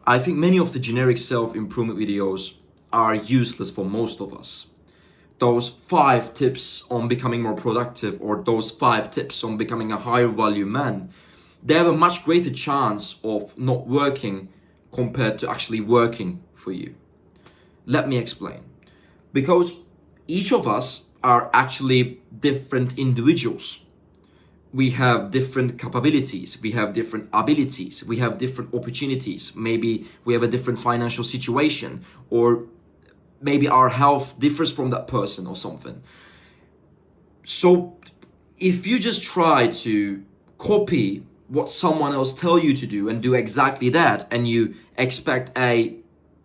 I think many of the generic self-improvement videos are useless for most of us. Those 5 tips on becoming more productive, or those 5 tips on becoming a higher value man, they have a much greater chance of not working compared to actually working for you. Let me explain. Because each of us are actually different individuals. We have different capabilities, we have different abilities, we have different opportunities. Maybe we have a different financial situation, or maybe our health differs from that person or something. So if you just try to copy what someone else tell you to do and do exactly that, and you expect a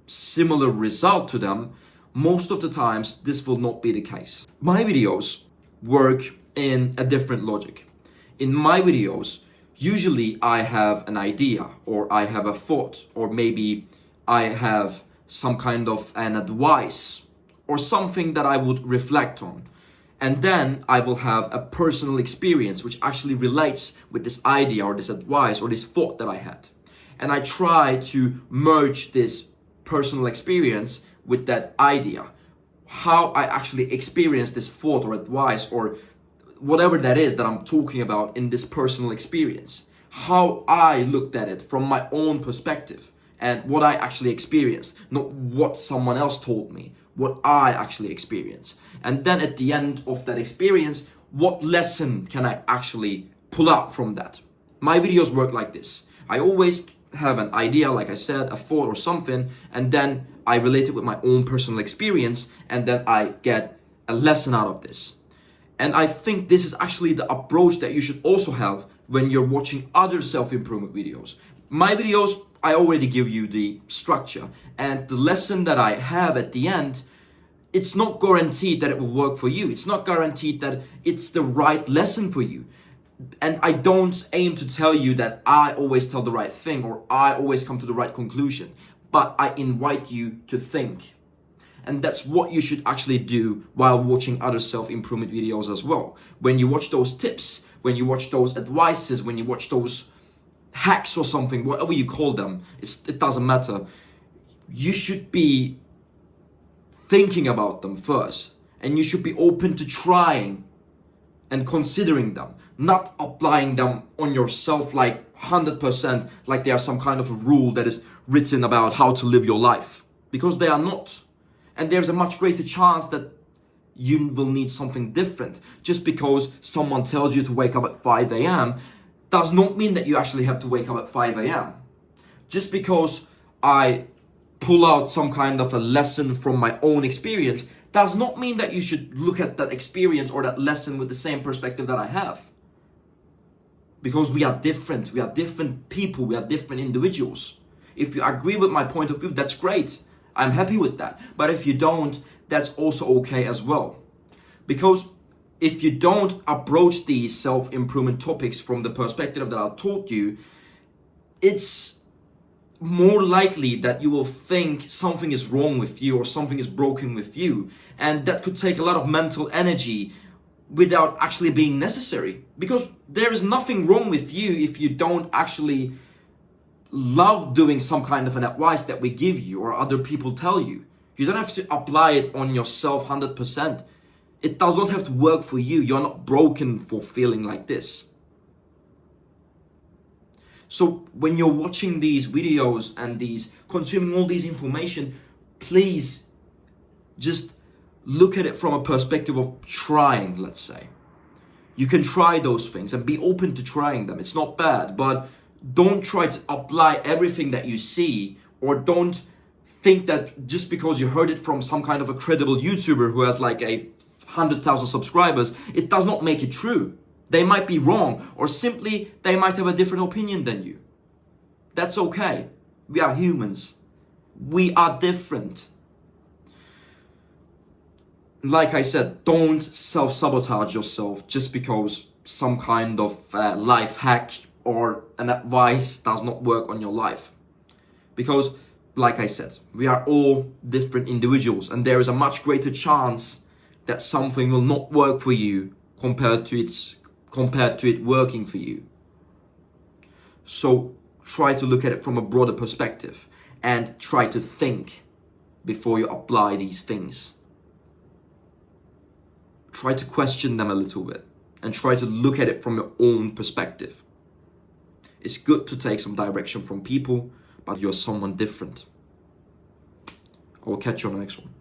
similar result to them, most of the times this will not be the case. My videos work in a different logic. In my videos, usually I have an idea, or I have a thought, or maybe I have some kind of an advice or something that I would reflect on. And then I will have a personal experience which actually relates with this idea or this advice or this thought that I had. And I try to merge this personal experience with that idea. How I actually experience this thought or advice or whatever that is that I'm talking about in this personal experience. How I looked at it from my own perspective and what I actually experienced, not what someone else told me, what I actually experienced. And then at the end of that experience, what lesson can I actually pull out from that? My videos work like this. I always have an idea, like I said, a thought or something, and then I relate it with my own personal experience, and then I get a lesson out of this. And I think this is actually the approach that you should also have when you're watching other self-improvement videos. My videos, I already give you the structure, and the lesson that I have at the end, it's not guaranteed that it will work for you. It's not guaranteed that it's the right lesson for you. And I don't aim to tell you that I always tell the right thing or I always come to the right conclusion, but I invite you to think. And that's what you should actually do while watching other self-improvement videos as well. When you watch those tips, when you watch those advices, when you watch those hacks or something, whatever you call them, it doesn't matter. You should be thinking about them first. And you should be open to trying and considering them, not applying them on yourself like 100%, like they are some kind of a rule that is written about how to live your life. Because they are not. And there's a much greater chance that you will need something different. Just because someone tells you to wake up at 5 a.m. does not mean that you actually have to wake up at 5 a.m. Just because I pull out some kind of a lesson from my own experience does not mean that you should look at that experience or that lesson with the same perspective that I have. Because we are different people, we are different individuals. If you agree with my point of view, that's great. I'm happy with that. But if you don't, that's also okay as well. Because if you don't approach these self-improvement topics from the perspective that I taught you, it's more likely that you will think something is wrong with you or something is broken with you. And that could take a lot of mental energy without actually being necessary. Because there is nothing wrong with you if you don't actually love doing some kind of an advice that we give you or other people tell you. You don't have to apply it on yourself 100%. It does not have to work for you. You're not broken for feeling like this. So when you're watching these videos and consuming all these information, please just look at it from a perspective of trying, let's say. You can try those things and be open to trying them. It's not bad, but don't try to apply everything that you see, or don't think that just because you heard it from some kind of a credible YouTuber who has like 100,000 subscribers, it does not make it true. They might be wrong, or simply they might have a different opinion than you. That's okay. We are humans. We are different. Like I said, don't self-sabotage yourself just because some kind of life hack or an advice does not work on your life. Because, like I said, we are all different individuals, and there is a much greater chance that something will not work for you compared to it working for you. So try to look at it from a broader perspective. and try to think before you apply these things. Try to question them a little bit and try to look at it from your own perspective. It's good to take some direction from people, but you're someone different. I will catch you on the next one.